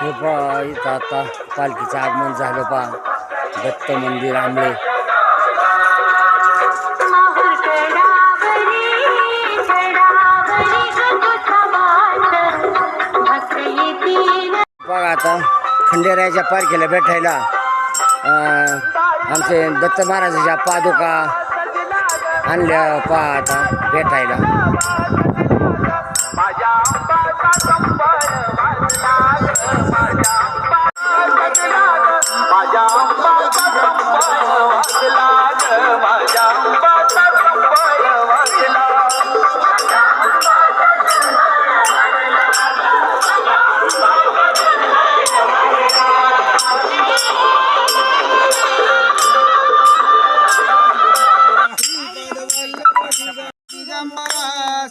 हे पहा इथं आता पालखीचं आगमन झालं पहा दत्त मंदिर आंबळे बघा आता खंडेरायाच्या पालखीला भेटायला आमचे दत्त महाराजाच्या पादुका आणल्या पहा आता भेटायला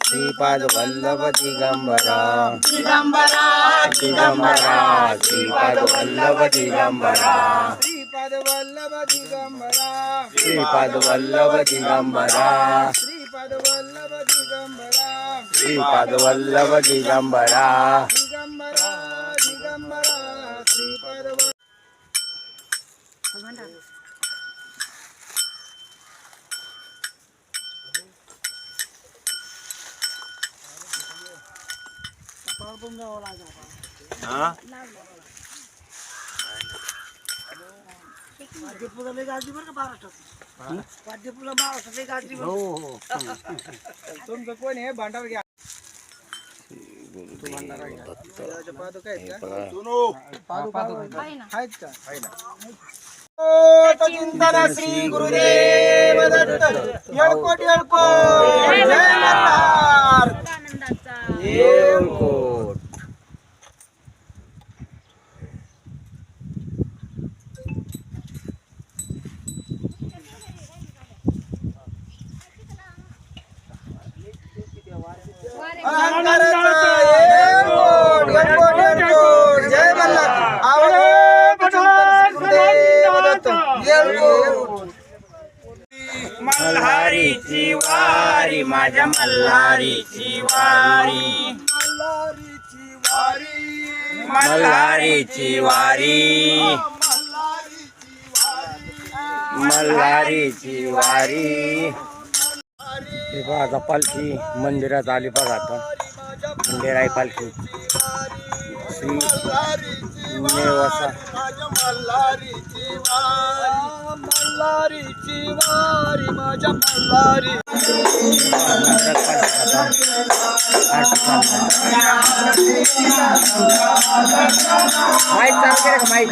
श्रीपाद वल्लभ दिगंबरा दिगंबरा दिगंबरा श्रीपाद वल्लभ दिगंबरा श्रीपाद वल्लभ दिगंबरा श्रीपाद वल्लभ दिगंबरा श्रीपाद वल्लभ दिगंबरा श्रीपाद वल्लभ दिगंबरा दिगंबरा दिगंबरा श्रीपाद तुमचं कोण आहे भांडार घ्या चिंतन श्री गुरुदेव दत्त येळकोट येळकोट जय मल्हार येळकोट जय मल्हारीची वारी माझ्या मल्हारीची वारी मल्हारीची वारी मल्हारीची वारी हे बघा आता पालखी मंदिरात आली बघा आता खंडेराय पालखी श्री नेवासा मल्हारीची वारी माझ्या मल्हारी माईक चालू केलं का माईक